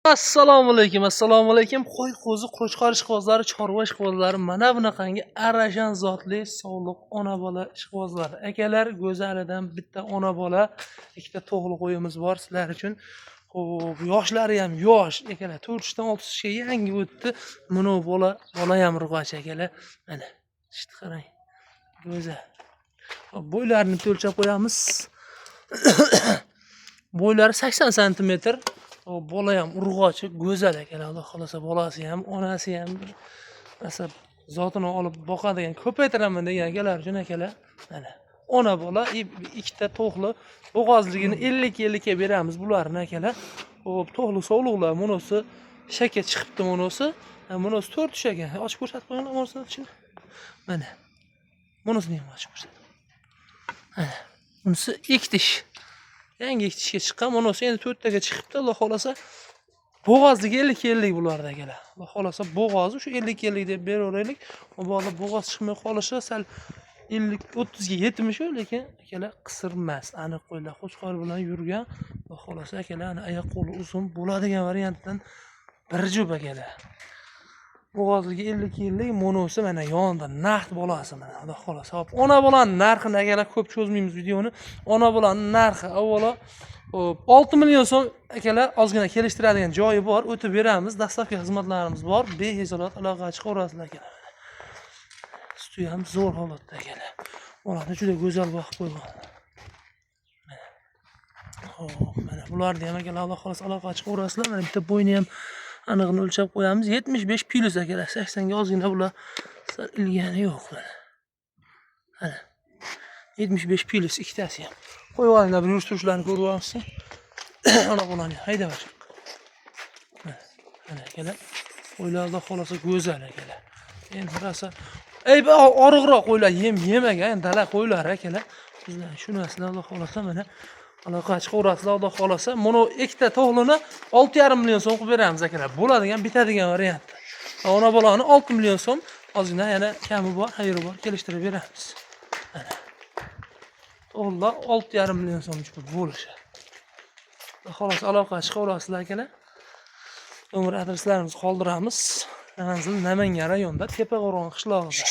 Assalomu alaykum. Qo'y qo'zi, qo'chqor ishqibozlari, chorva ishqibozlari, mana bunaqangi arashan zotli sog'liq ona bola ishqibozlari. Akalar, go'zalidan bitta ona bola, ikkita to'g'li qo'yimiz bor sizlar uchun. Xo'p, yoshlari ham yosh. Akalar, 4 dan 6 ga yangi o'tdi. Mana bola ham rug'och akalar. Mana, ishni qarang. Go'zal. Bo'ylarini o'lchab qo'yamiz. Bo'ylari 80 sm. Bola ham urg'ochi, go'zal ekan. Xudo xolasa bolasi ham, onasi ham asab zotini olib boqadigan, ko'paytiraman degan akalar uchun akalar. Mana ona bola ikkita to'g'li bo'g'ozligini 50 ga beramiz bularni akalar. Xo'p, to'g'li sog'liqlar, bunisi shaka chiqibdi bunisi. Bunisi 4 tush ekan. Ochib ko'rsatib qo'yinglar o'rtasini ichini. Mana. Bunisini ham ochib ko'rsatdim. Mana. Bunisi 2 tish. Yangi 2 tishga chiqqan, bunisi endi 4 taga chiqibdi. Xudo xolasa bo'g'ozligi 50 bularda akalar. Xudo xolasa bo'g'ozi shu 50 deb beraveraylik. Bu bola bo'g'oz chiqmay qolishi sal 50-30 ga yetmish, lekin akalar qisir emas. Aniq qo'ylar qo'chqor bilan yurgan. Xudo xolasa akalar oyoq qo'li uzun bo'ladigan variantdan bir jup akalar. Bo'g'ozligi 50, monosi mana yonida naqd bolasi mana. Xudo xolasa. Hop, ona bolaning narxini akalar ko'p cho'zmaymiz videoni. Ona bolaning narxi avvalo 6 million so'm akalar, ozgina kelishtiradigan joyi bor, o'tib beramiz. Dastavka xizmatlarimiz bor. Behisolat aloqa chiqaverasizlar akalar. Suti ham zo'r holatda akalar. Bolani juda go'zal boqib qo'ygan. Hop, mana bularni ham akalar Alloh xolasa aloqa chiqaverasizlar. Mana bitta bo'yni ham aniqni o'lchab qo'yamiz. 75 plus akalar. 80 ga ozgina bular ilgani yo'q mana. Mana 75 plus ikkitasi ham. Qo'yib olinglar, bir yurishtirishlarni ko'rib olsin. Ana bo'lani hayda ver. Mana akalar. Qo'ylarda xolasa go'zal akalar. Endi rosa oriqroq qo'ylar yemagan, dala qo'ylar akalar. Sizlar shu narsalarni xolasa mana aloqa chiqaverasizlar, Xudo xolasa. Mana ikkita to'g'lini 6,5 million so'm qilib beramiz akalar. Bo'ladigan, bitadigan variant. Ona bolani 6 million so'm, ozgina yana kami bor, xayri bor, kelishtirib beramiz. Mana. To'g'rilar 6,5 million so'mcha bo'lishi. Xolos aloqa chiqaverasizlar akalar. Nomer adreslarimizni qoldiramiz. Manzil Namangan rayonida, Tepaqo'rg'on qishlog'ida.